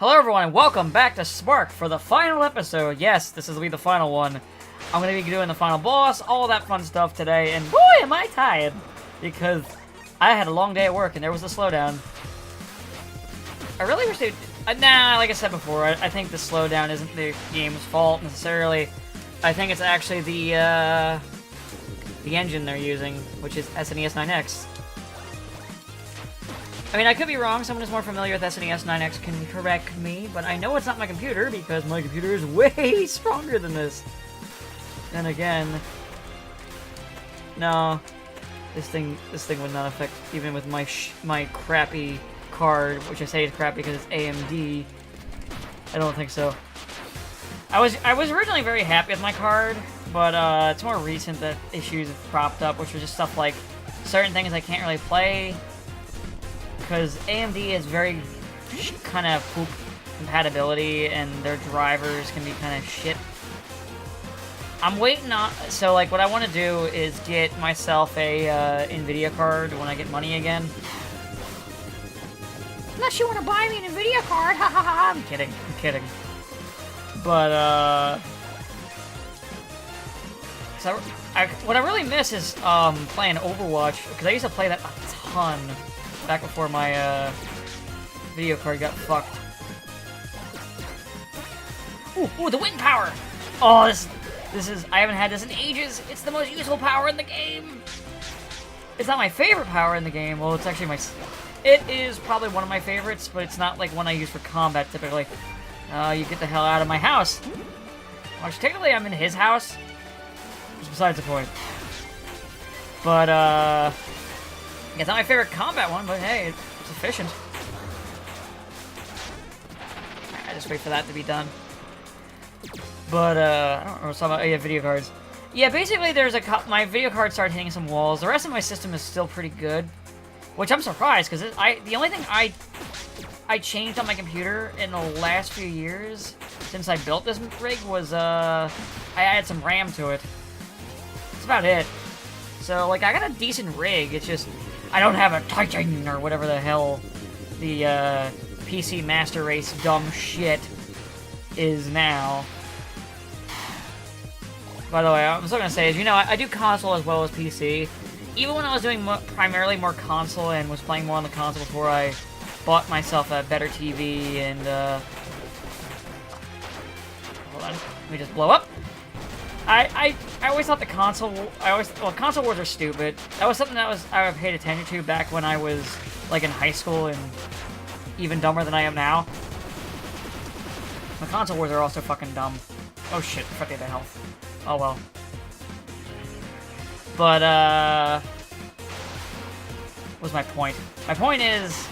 Hello everyone and welcome back to Spark for the final episode. Yes, this will be the final one. I'm going to be doing the final boss, all that fun stuff today, and boy am I tired! Because I had a long day at work and there was a slowdown. I really wish they'd... nah, like I said before, I think the slowdown isn't the game's fault necessarily. I think it's actually the engine they're using, which is SNES 9X. I mean, I could be wrong. Someone who's more familiar with SNES 9X can correct me, but I know it's not my computer because my computer is way stronger than this. Then again, no, this thing would not affect even with my crappy card, which I say is crappy because it's AMD. I don't think so. I was originally very happy with my card, but it's more recent that issues have cropped up, which was just stuff like certain things I can't really play. Because AMD is very kind of poop compatibility, and their drivers can be kind of shit. I'm waiting on... So, like, what I want to do is get myself a NVIDIA card when I get money again. Unless you want to buy me an NVIDIA card, ha ha ha! I'm kidding, I'm kidding. But, So, what I really miss is, playing Overwatch, because I used to play that a ton. Back before my, video card got fucked. Ooh, the wind power! Oh, this is, I haven't had this in ages! It's the most useful power in the game! It's not my favorite power in the game, well, it's actually it is probably one of my favorites, but it's not, like, one I use for combat, typically. You get the hell out of my house! Which, technically, I'm in his house. Which is besides the point. But, it's not my favorite combat one, but hey, it's efficient. I just wait for that to be done. But, I don't know what's talking about. Oh, yeah, video cards. Yeah, basically, there's my video card started hitting some walls. The rest of my system is still pretty good. Which I'm surprised, because the only thing I changed on my computer in the last few years, since I built this rig, was, I added some RAM to it. That's about it. So, like, I got a decent rig, it's just... I don't have a Titan or whatever the hell the PC Master Race dumb shit is now. By the way, I was going to say is, you know, I do console as well as PC. Even when I was doing primarily more console and was playing more on the console before I bought myself a better TV and, hold on, let me just blow up. I always thought the console... console wars are stupid. That was something that I paid attention to back when I was, like, in high school and even dumber than I am now. The console wars are also fucking dumb. Oh shit, fuck the health. Oh well. But, what's my point? My point is...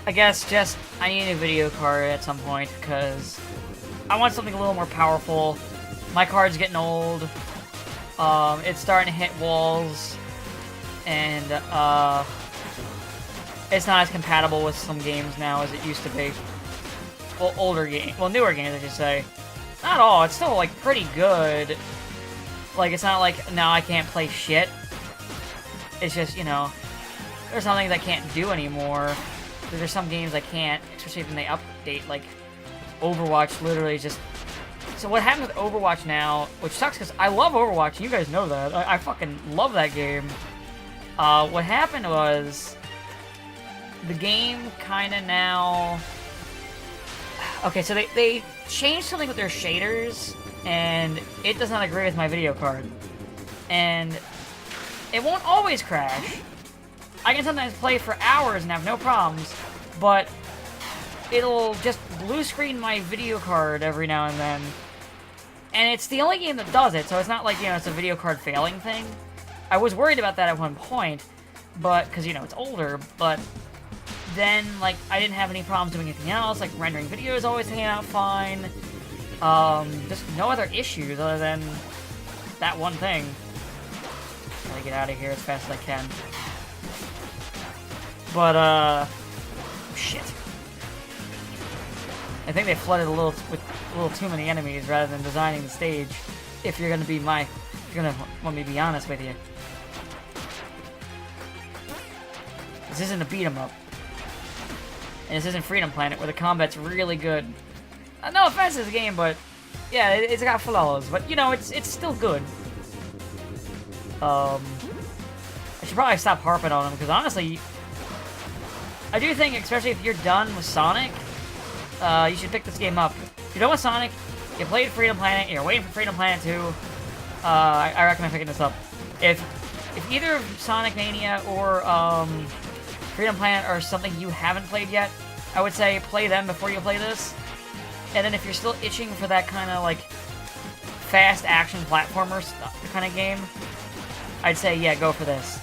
I guess just... I need a video card at some point, because... I want something a little more powerful. My card's getting old, it's starting to hit walls, and, it's not as compatible with some games now as it used to be. Well, newer games, I should say. Not all, it's still, like, pretty good. Like, it's not like, now I can't play shit. It's just, you know, there's some things I can't do anymore. There's some games I can't, especially when they update, like, Overwatch literally just... So what happens with Overwatch now, which sucks because I love Overwatch, you guys know that. I fucking love that game. What happened was, the game kind of now... Okay, so they changed something with their shaders, and it does not agree with my video card. And it won't always crash. I can sometimes play for hours and have no problems, but it'll just blue screen my video card every now and then. And it's the only game that does it, so it's not like, you know, it's a video card failing thing. I was worried about that at one point, but, because, you know, it's older, but then, like, I didn't have any problems doing anything else, like, rendering videos always came out fine. Just no other issues other than that one thing. Gotta get out of here as fast as I can. But, shit. I think they flooded with a little too many enemies rather than designing the stage. If you're gonna want me to be honest with you. This isn't a beat 'em up. And this isn't Freedom Planet, where the combat's really good. No offense to this game, but yeah, it's got flaws. But you know, it's still good. I should probably stop harping on them because honestly, I do think, especially if you're done with Sonic, you should pick this game up. If you're done with Sonic, you played Freedom Planet, you're waiting for Freedom Planet 2, I recommend picking this up. If either Sonic Mania or Freedom Planet are something you haven't played yet, I would say play them before you play this. And then if you're still itching for that kind of like fast action platformer kind of game, I'd say yeah, go for this.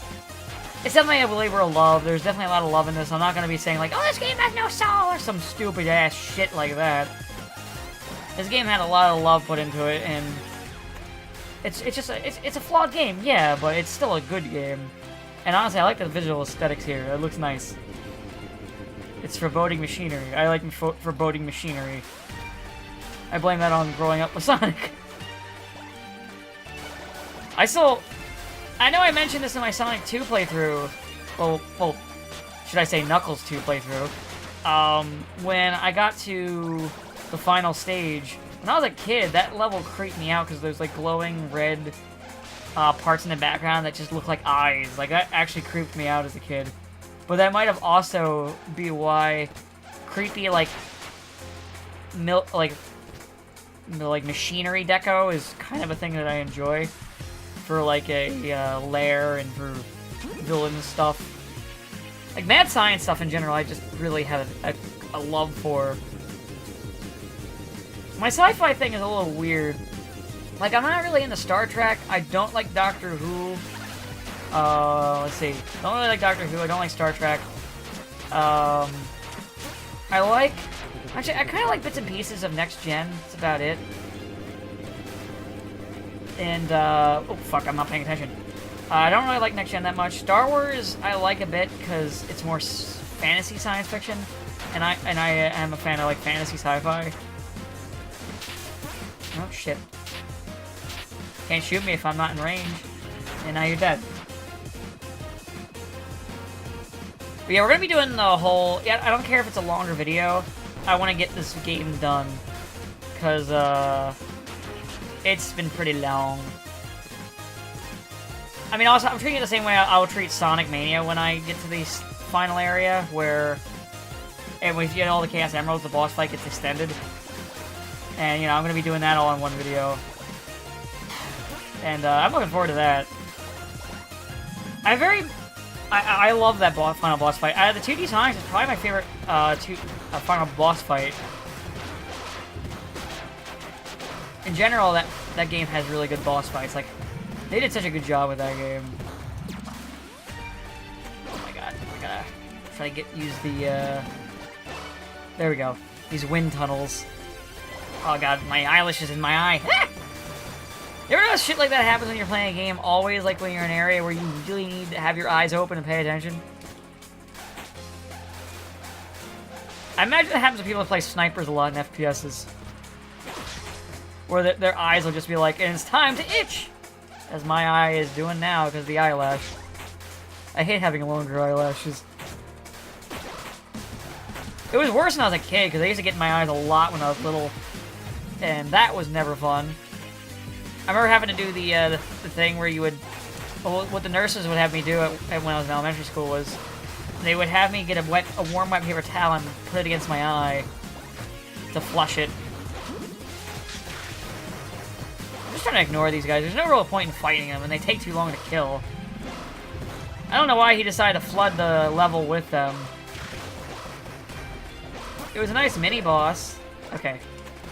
It's definitely a labor of love. There's definitely a lot of love in this. I'm not going to be saying like, oh, this game has no soul or some stupid ass shit like that. This game had a lot of love put into it, and it's a flawed game, yeah, but it's still a good game. And honestly, I like the visual aesthetics here. It looks nice. It's foreboding machinery. I like foreboding machinery. I blame that on growing up with Sonic. I know I mentioned this in my Sonic 2 playthrough. Well, should I say Knuckles 2 playthrough? When I got to the final stage, when I was a kid, that level creeped me out because there's like glowing red parts in the background that just look like eyes. Like that actually creeped me out as a kid. But that might have also be why creepy like machinery deco is kind of a thing that I enjoy. For like a lair and for villain stuff. Like mad science stuff in general, I just really have a love for. My sci-fi thing is a little weird. Like I'm not really into Star Trek. I don't like Doctor Who. Let's see. I don't really like Doctor Who. I don't like Star Trek. I kind of like bits and pieces of Next Gen. That's about it. And, oh fuck, I'm not paying attention. I don't really like Next Gen that much. Star Wars, I like a bit, because it's more fantasy science fiction. And I am a fan of, like, fantasy sci-fi. Oh, shit. Can't shoot me if I'm not in range. And now you're dead. But yeah, we're gonna be doing the whole... Yeah, I don't care if it's a longer video. I want to get this game done. Because, it's been pretty long. I mean, also, I'm treating it the same way I will treat Sonic Mania when I get to the final area, where if you get all the Chaos Emeralds, the boss fight gets extended. And, you know, I'm going to be doing that all in one video. And, I'm looking forward to that. I love that final boss fight. The 2D Sonic is probably my favorite final boss fight. In general, that game has really good boss fights. Like, they did such a good job with that game. Oh my god, I gotta try to use the, there we go. These wind tunnels. Oh god, my eyelash is in my eye. Ah! You ever know shit like that happens when you're playing a game? Always, like, when you're in an area where you really need to have your eyes open and pay attention? I imagine that happens when people play snipers a lot in FPSs. Where their eyes will just be like, and it's time to itch! As my eye is doing now because of the eyelash. I hate having longer eyelashes. It was worse when I was a kid because I used to get in my eyes a lot when I was little. And that was never fun. I remember having to do the thing where you would... Well, what the nurses would have me do when I was in elementary school was... They would have me get a warm wet paper towel and put it against my eye to flush it. I'm just trying to ignore these guys. There's no real point in fighting them, and they take too long to kill. I don't know why he decided to flood the level with them. It was a nice mini-boss. Okay,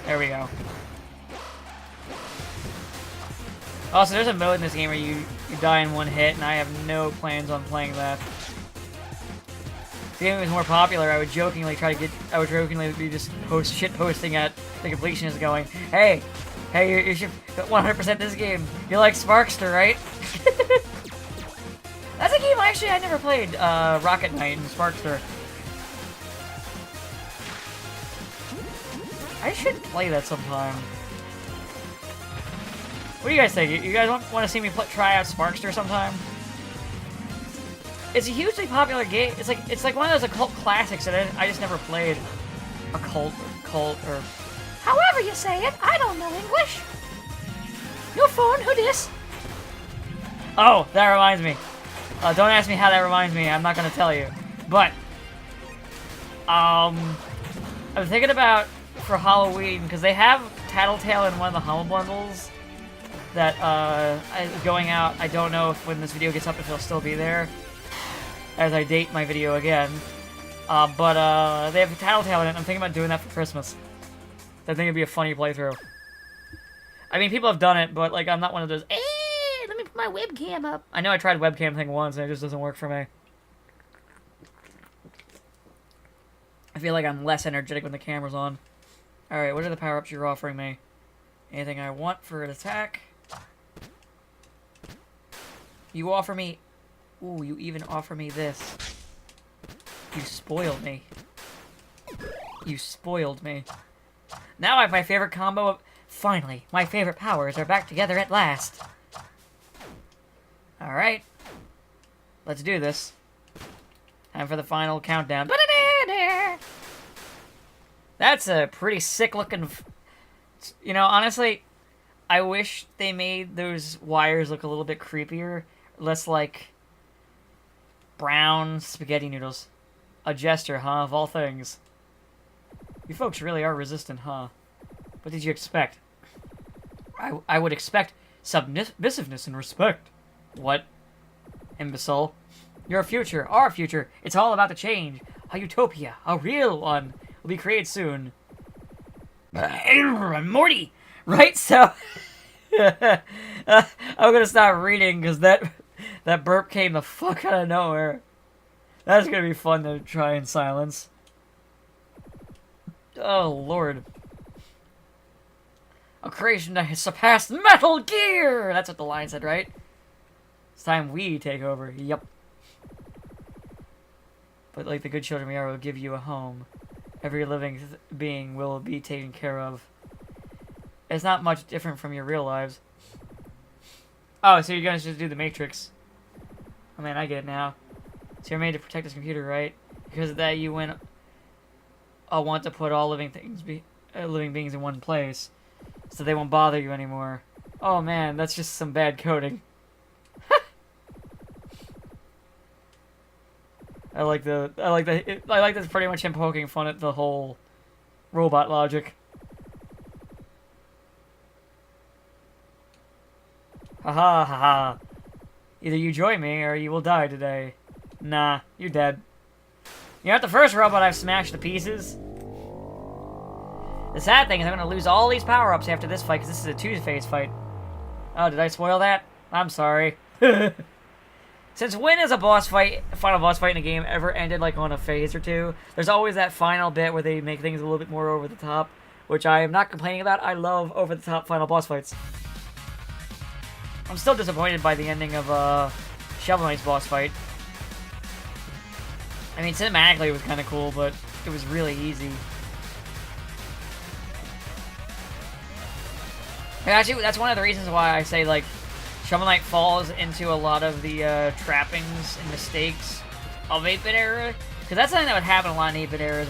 there we go. Also, there's a mode in this game where you die in one hit, and I have no plans on playing that. If the game was more popular, I would jokingly be just shit-posting at the completionist going, Hey, you should 100% this game. You like Sparkster, right? That's a game I never played, Rocket Knight and Sparkster. I should play that sometime. What do you guys think? You guys want to see me try out Sparkster sometime? It's a hugely popular game. It's like one of those occult classics that I just never played. Occult or however you say it. I don't know English. Your phone, who dis? Oh, that reminds me. Don't ask me how that reminds me. I'm not gonna tell you. But I'm thinking about for Halloween because they have Tattletale in one of the Humble Bundles that is going out. I don't know if when this video gets up if it'll still be there as I date my video again. But they have Tattletale in it. I'm thinking about doing that for Christmas. I think it'd be a funny playthrough. I mean, people have done it, but like I'm not one of those. Let me put my webcam up. I know I tried webcam thing once and it just doesn't work for me. I feel like I'm less energetic when the camera's on. Alright, what are the power-ups you're offering me? Anything I want for an attack? You offer me... Ooh, you even offer me this. You spoiled me. You spoiled me. Now I have my favorite combo of... Finally, my favorite powers are back together at last. Alright. Let's do this. Time for the final countdown. That's a pretty sick-looking... You know, honestly, I wish they made those wires look a little bit creepier. Less like... brown spaghetti noodles. A Jester, huh? Of all things. You folks really are resistant, huh? What did you expect? I would expect submissiveness and respect. What? Imbecile. Your future, our future, it's all about the change. A utopia, a real one, will be created soon. Morty! Right? So... I'm gonna stop reading, because that burp came the fuck out of nowhere. That's gonna be fun to try in silence. Oh, Lord. A creation that has surpassed Metal Gear! That's what the line said, right? It's time we take over. Yep. But like the good children we are, we'll give you a home. Every living being will be taken care of. It's not much different from your real lives. Oh, so you're gonna just do the Matrix. I mean, I get it now. So you're made to protect this computer, right? Because of that, you want to put all living beings in one place, so they won't bother you anymore. Oh man, that's just some bad coding. I like this pretty much him poking fun at the whole robot logic. Haha, haha. Either you join me, or you will die today. Nah, you're dead. You're not the first robot I've smashed to pieces. The sad thing is I'm gonna lose all these power-ups after this fight, because this is a two-phase fight. Oh, did I spoil that? I'm sorry. Since when has a final boss fight in a game ever ended like on a phase or two? There's always that final bit where they make things a little bit more over the top, which I am not complaining about. I love over-the-top final boss fights. I'm still disappointed by the ending of Shovel Knight's boss fight. I mean, cinematically it was kind of cool, but it was really easy. And actually, that's one of the reasons why I say, like, Shovel Knight falls into a lot of the trappings and mistakes of 8-bit era. Because that's something that would happen a lot in 8-bit eras,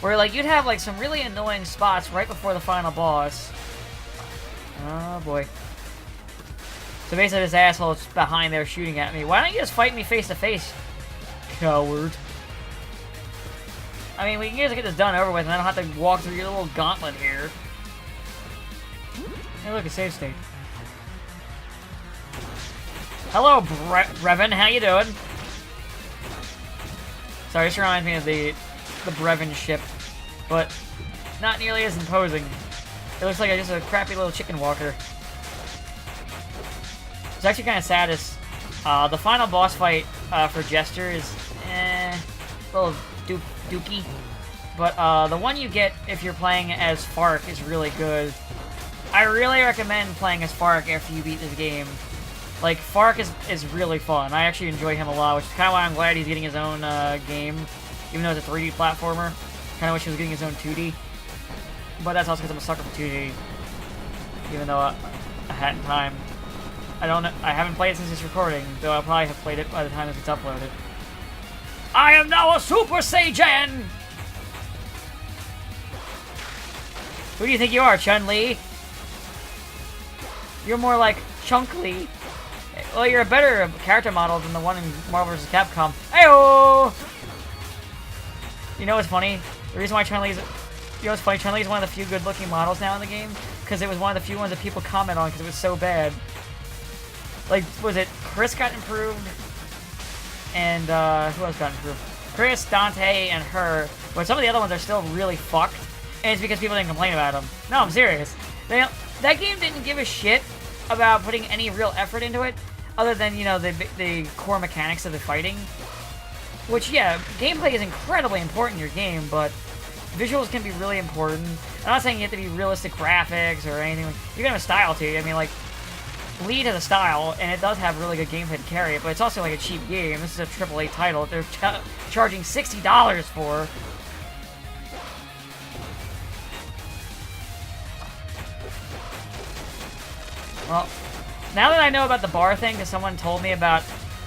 where, like, you'd have, like, some really annoying spots right before the final boss. Oh, boy. So basically this asshole is behind there shooting at me. Why don't you just fight me face to face, coward? I mean, we can just get this done over with and I don't have to walk through your little gauntlet here. Hey, look, a save state. Hello, Brevin, how you doing? Sorry, this reminds me of the Brevin ship, but not nearly as imposing. It looks like just a crappy little chicken walker. It's actually kind of sad is, the final boss fight for Jester is, a little dookie. But the one you get if you're playing as Fark is really good. I really recommend playing as Fark after you beat this game. Like, Fark is really fun. I actually enjoy him a lot, which is kind of why I'm glad he's getting his own game. Even though it's a 3D platformer. Kind of wish he was getting his own 2D. But that's also because I'm a sucker for 2D. Even though I hadn't time. I don't know. I haven't played it since it's recording, though I'll probably have played it by the time it's uploaded. I am now a Super Saiyan! Who do you think you are, Chun-Li? You're more like Chunk-Li. Well, you're a better character model than the one in Marvel vs. Capcom. Ayo! You know what's funny? The reason why Chun-Li's... You know what's funny? Chun-Li's one of the few good-looking models now in the game. Because it was one of the few ones that people comment on because it was so bad. Like, was it Chris got improved? And, who else got improved? Chris, Dante, and her. But some of the other ones are still really fucked. And it's because people didn't complain about them. No, I'm serious. That game didn't give a shit about putting any real effort into it. Other than, you know, the core mechanics of the fighting. Which, yeah, gameplay is incredibly important in your game, but visuals can be really important. I'm not saying you have to be realistic graphics or anything. You can have a style, too. I mean, like, Lead has a style, and it does have really good gameplay to carry it, but it's also, like, a cheap game. This is a AAA title that they're charging $60 for. Well, now that I know about the bar thing, because someone told me about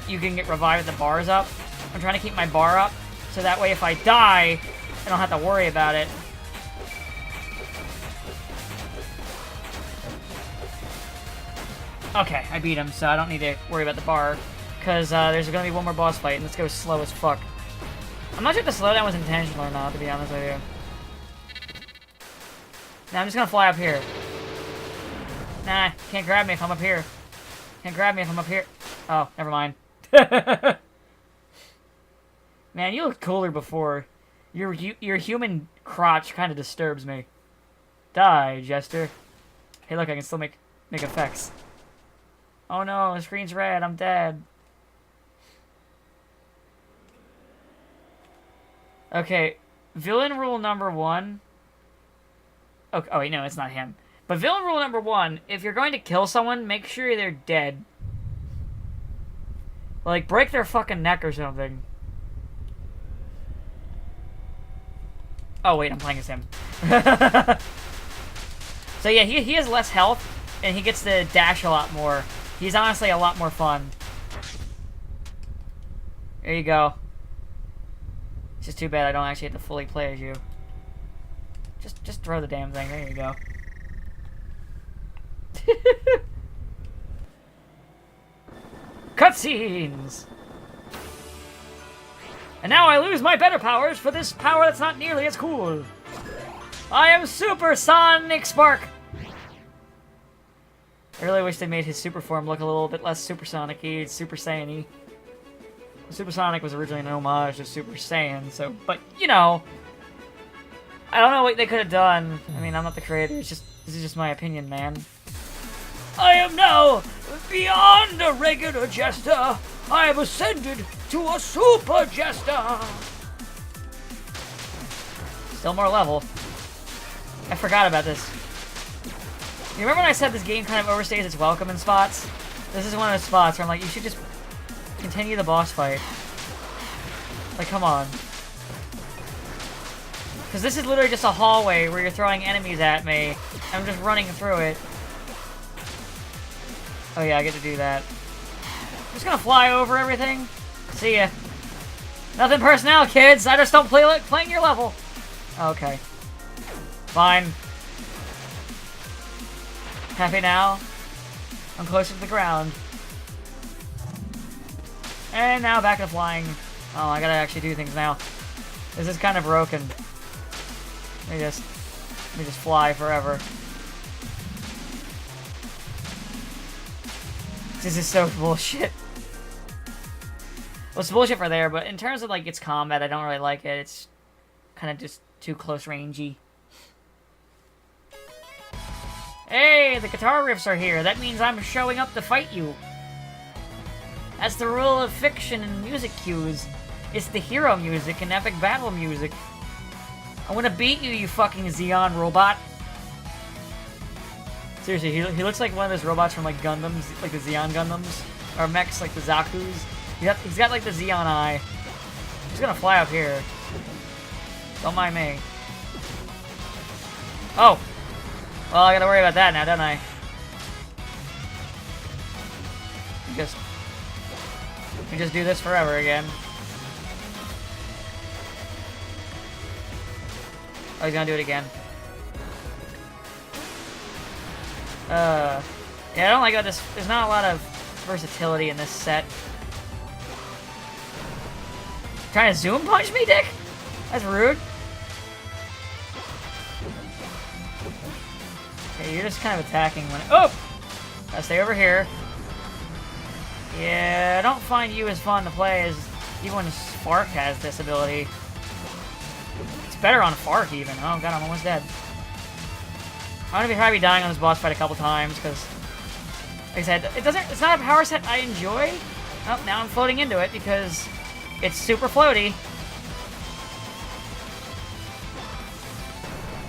you can get revived with the bars up, I'm trying to keep my bar up, so that way if I die, I don't have to worry about it. Okay, I beat him, so I don't need to worry about the bar, because there's going to be one more boss fight, and this goes slow as fuck. I'm not sure if the slowdown was intentional or not, to be honest with you. Now I'm just going to fly up here. Nah, can't grab me if I'm up here. Can't grab me if I'm up here. Oh, never mind. Man, you looked cooler before. Your human crotch kind of disturbs me. Die, Jester. Hey, look, I can still make effects. Oh no, the screen's red. I'm dead. Okay, villain rule number 1. Okay, oh wait, no, it's not him. But villain rule number 1, if you're going to kill someone, make sure they're dead. Like, break their fucking neck or something. Oh wait, I'm playing as him. So yeah, he has less health, and he gets to dash a lot more. He's honestly a lot more fun. There you go. It's just too bad I don't actually have to fully play as you. Just throw the damn thing. There you go. Cutscenes! And now I lose my better powers for this power that's not nearly as cool. I am Super Sonic Spark! I really wish they made his super form look a little bit less supersonic-y, Super Saiyan-y. Supersonic was originally an homage to Super Saiyan, so, but, you know, I don't know what they could have done. I mean, I'm not the creator, this is just my opinion, man. I am now beyond a regular Jester. I have ascended to a Super Jester. Still more level. I forgot about this. You remember when I said this game kind of overstays its welcome in spots? This is one of those spots where I'm like, you should just continue the boss fight. Like, come on. Because this is literally just a hallway where you're throwing enemies at me. I'm just running through it. Oh yeah, I get to do that. I'm just gonna fly over everything. See ya. Nothing personnel, kids. I just don't play like playing your level. Okay. Fine. Happy now? I'm closer to the ground. And now back to flying. Oh, I gotta actually do things now. This is kind of broken. Let me just fly forever. This is so bullshit. Well, it's bullshit for there, but in terms of like its combat, I don't really like it. It's kind of just too close rangey. Hey, the guitar riffs are here. That means I'm showing up to fight you. That's the rule of fiction and music cues. It's the hero music and epic battle music. I'm gonna beat you, you fucking Xeon robot. Seriously, he looks like one of those robots from like Gundams, like the Xeon Gundams, or mechs like the Zaku's. He's got like the Xeon eye. I'm just gonna fly up here. Don't mind me. Oh! Well, I gotta worry about that now, don't I? We just do this forever again. Oh, he's gonna do it again. Yeah, I don't like how this. There's not a lot of versatility in this set. Trying to zoom punch me, Dick? That's rude. Okay, you're just kind of attacking when. Oh! Gotta stay over here. Yeah, I don't find you as fun to play as even when Spark has this ability. It's better on Fark even. Oh god, I'm almost dead. I'm gonna probably be dying on this boss fight a couple times because, like I said, it's not a power set I enjoy. Oh, now I'm floating into it because it's super floaty.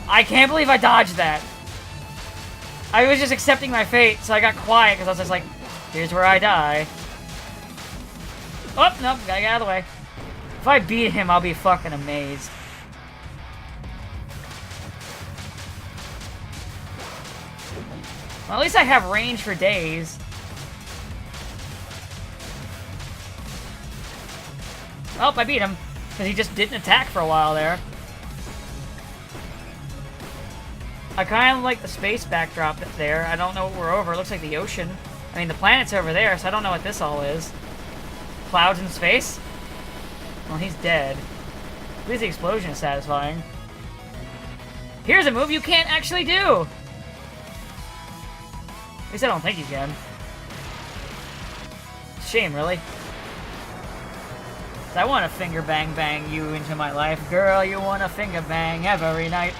I can't believe I dodged that. I was just accepting my fate, so I got quiet because I was just like, here's where I die. Oh, nope, gotta get out of the way. If I beat him, I'll be fucking amazed. Well, at least I have range for days. Oh, I beat him. Because he just didn't attack for a while there. I kind of like the space backdrop that's there. I don't know what we're over. It looks like the ocean. I mean, the planet's over there, so I don't know what this all is. Clouds in space? Well, he's dead. At least the explosion is satisfying. Here's a move you can't actually do! At least I don't think you can. Shame, really. I want to finger bang bang you into my life. Girl, you want to finger bang every night.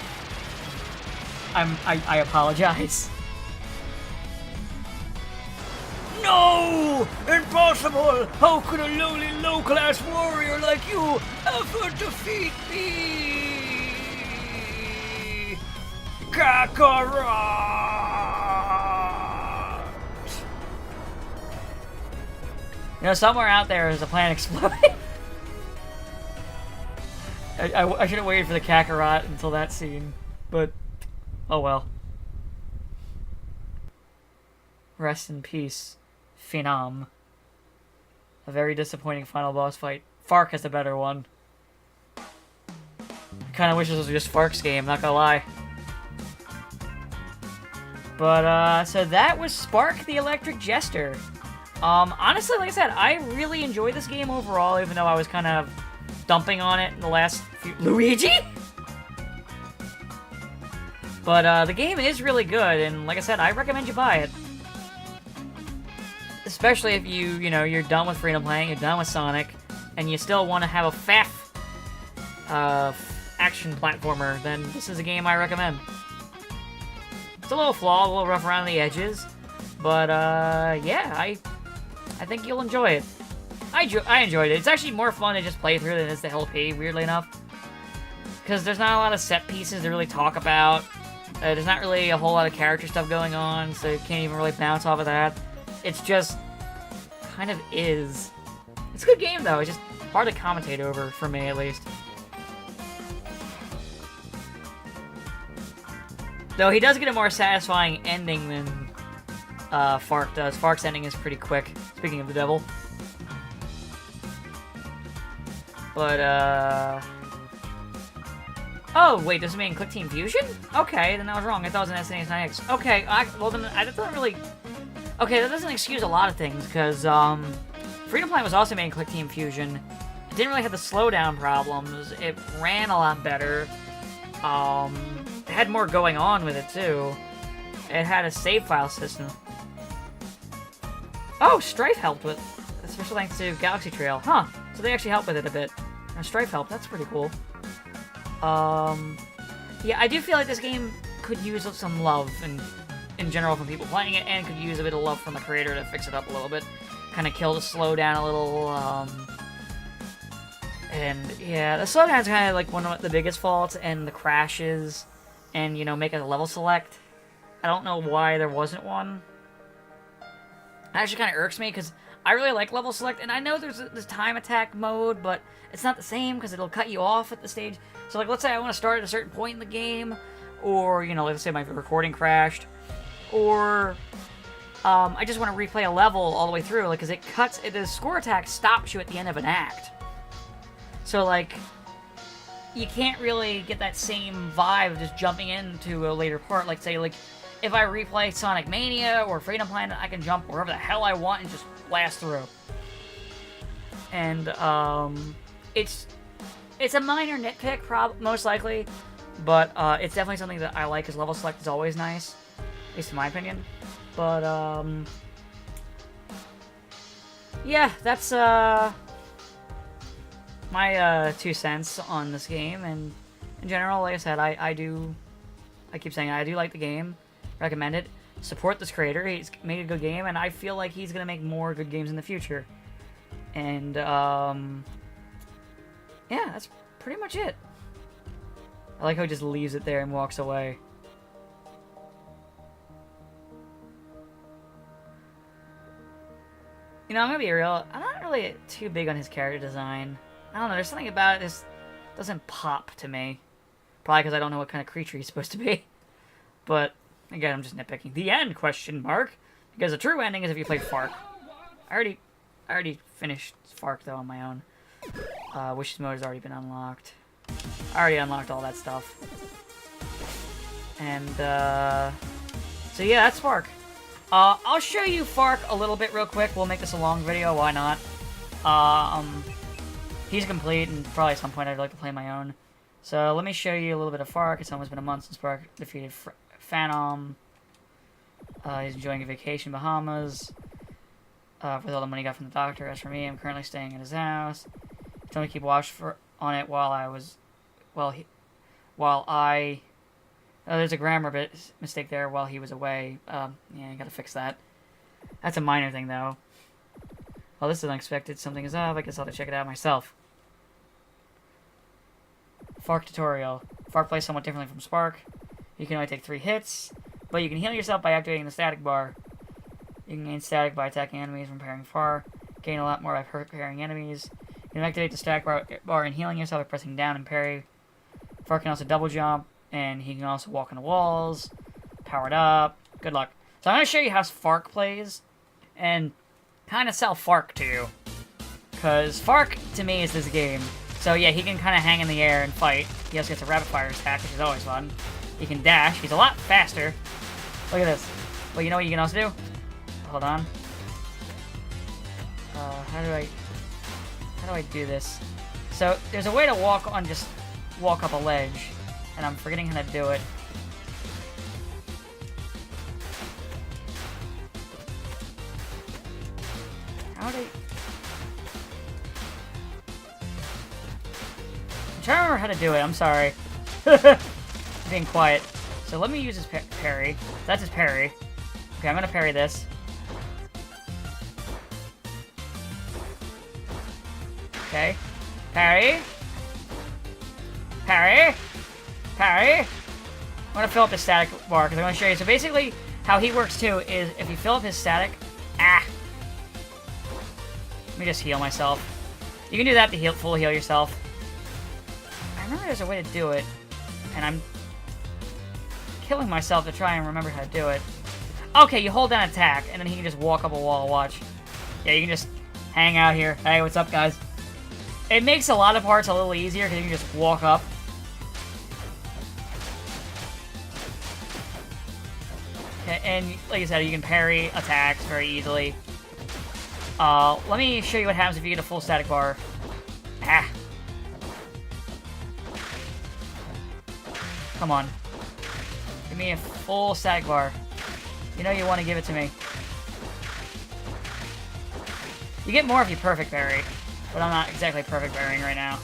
I apologize. No! Impossible! How could a lowly low-class warrior like you ever defeat me? Kakarot! You know, somewhere out there is a planet exploding. I should have waited for the Kakarot until that scene, but oh well. Rest in peace, Phenom. A very disappointing final boss fight. Fark has the better one. I kinda wish this was just Fark's game, not gonna lie. But, so that was Spark the Electric Jester. Honestly, like I said, I really enjoyed this game overall, even though I was kind of dumping on it in the last few... Luigi?! But, the game is really good, and like I said, I recommend you buy it. Especially if you know, you're done with Freedom playing, you're done with Sonic, and you still want to have a FAF action platformer, then this is a game I recommend. It's a little flawed, a little rough around the edges, but, yeah, I think you'll enjoy it. I enjoyed it. It's actually more fun to just play through than it is to LP, weirdly enough. Because there's not a lot of set pieces to really talk about. There's not really a whole lot of character stuff going on, so you can't even really bounce off of that. It's just kind of is. It's a good game, though. It's just hard to commentate over, for me, at least. Though he does get a more satisfying ending than Fark does. Fark's ending is pretty quick, speaking of the devil. But, oh, wait, does it mean Click Team Fusion? Okay, then I was wrong. I thought it was an SNES 9X. Okay, well then, that doesn't really... Okay, that doesn't excuse a lot of things, because, Freedom Plant was also made in Click Team Fusion. It didn't really have the slowdown problems. It ran a lot better. It had more going on with it, too. It had a save file system. Oh, Strife helped with... Especially thanks to Galaxy Trail. Huh, so they actually helped with it a bit. And Strife helped, that's pretty cool. Yeah, I do feel like this game could use some love in general from people playing it, and could use a bit of love from the creator to fix it up a little bit. Kind of kill the slowdown a little, and yeah, the slowdown's kind of like one of the biggest faults, and the crashes, and, you know, make a level select. I don't know why there wasn't one. It actually kind of irks me, because I really like level select, and I know there's this time attack mode, but it's not the same, because it'll cut you off at the stage. So, like, let's say I want to start at a certain point in the game, or, you know, let's say my recording crashed, or I just want to replay a level all the way through, like, because it cuts, the score attack stops you at the end of an act. So, like, you can't really get that same vibe of just jumping into a later part. Like, say, like, if I replay Sonic Mania or Freedom Planet, I can jump wherever the hell I want and just blast through. And, it's a minor nitpick, most likely, but, it's definitely something that I like, because level select is always nice, at least in my opinion. But, yeah, that's, my, 2 cents on this game, and in general, like I said, I keep saying I do like the game, recommend it, support this creator, he's made a good game, and I feel like he's gonna make more good games in the future. And, yeah, that's pretty much it. I like how he just leaves it there and walks away. You know, I'm gonna be real, I'm not really too big on his character design. I don't know, there's something about it that doesn't pop to me. Probably because I don't know what kind of creature he's supposed to be. But, again, I'm just nitpicking. The end, question mark. Because the true ending is if you play Fark. I already finished Fark, though, on my own. Wishes mode has already been unlocked. I already unlocked all that stuff. And, so yeah, that's Fark. I'll show you Fark a little bit real quick. We'll make this a long video, why not? He's complete, and probably at some point I'd like to play my own. So let me show you a little bit of Fark. It's almost been a month since Fark defeated Phantom. He's enjoying a vacation in Bahamas. With all the money he got from the doctor. As for me, I'm currently staying at his house. He told me to keep watch on it while I... Oh, there's a grammar mistake there while he was away. Yeah, you gotta fix that. That's a minor thing, though. Well, this is unexpected. Something is up. I guess I'll have to check it out myself. Fark tutorial. Fark plays somewhat differently from Spark. You can only take 3 hits, but you can heal yourself by activating the static bar. You can gain static by attacking enemies from parrying Fark. Gain a lot more by parrying enemies. You can activate the static bar and healing yourself by pressing down and parry. Fark can also double jump, and he can also walk into walls. Powered up. Good luck. So I'm going to show you how Fark plays, and kind of sell Fark to you. Because Fark, to me, is this game. So yeah, he can kind of hang in the air and fight. He also gets a rapid fire attack, which is always fun. He can dash. He's a lot faster. Look at this. Well, you know what you can also do? Hold on. How do I do this? So there's a way to walk up a ledge, and I'm forgetting how to do it. I'm trying to remember how to do it, I'm sorry. Being quiet. So let me use his parry. That's his parry. Okay, I'm gonna parry this. Okay. Parry. Parry. Parry. I'm gonna fill up his static bar, because I'm gonna show you. So basically, how he works too is if you fill up his static... Ah! Let me just heal myself. You can do that to full heal yourself. I remember there's a way to do it, and I'm killing myself to try and remember how to do it. Okay, you hold down attack, and then he can just walk up a wall. Watch. Yeah, you can just hang out here. Hey, what's up, guys? It makes a lot of parts a little easier, because you can just walk up. Okay, and like I said, you can parry attacks very easily. Let me show you what happens if you get a full static bar. Ah. Come on. Give me a full static bar. You know you want to give it to me. You get more if you perfect parry, but I'm not exactly perfect parrying right now.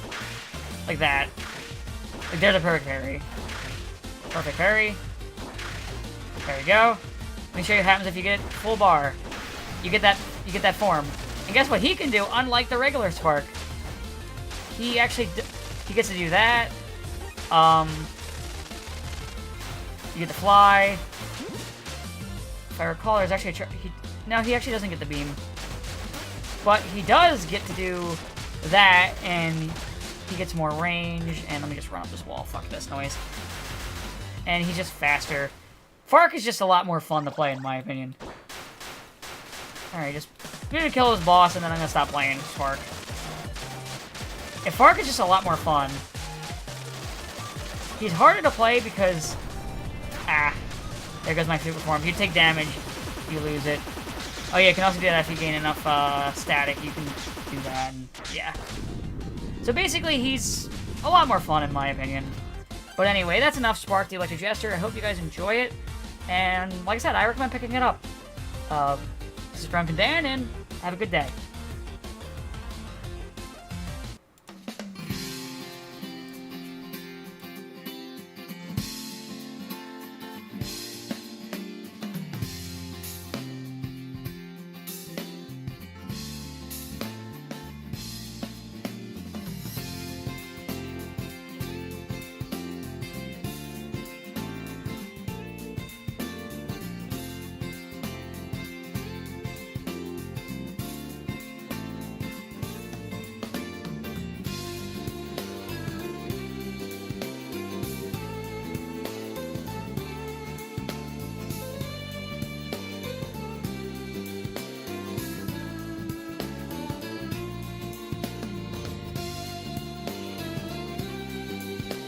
Like that. Like there's a perfect parry. Perfect parry. There we go. Let me show you what happens if you get full bar. You get that form. And guess what he can do, unlike the regular Spark? He actually... he gets to do that. You get the fly. If I recall, there's actually a... no, he actually doesn't get the beam. But he does get to do that, and he gets more range. And let me just run up this wall. Fuck this noise. And he's just faster. Fark is just a lot more fun to play, in my opinion. Alright, just need to kill this boss, and then I'm gonna stop playing Spark. If Fark is just a lot more fun. He's harder to play because... Ah. There goes my super form. If you take damage, you lose it. Oh yeah, you can also do that if you gain enough static. You can do that, and yeah. So basically, he's a lot more fun in my opinion. But anyway, that's enough Spark the Electric Jester. I hope you guys enjoy it. And like I said, I recommend picking it up. This is Drunken Dan, and have a good day.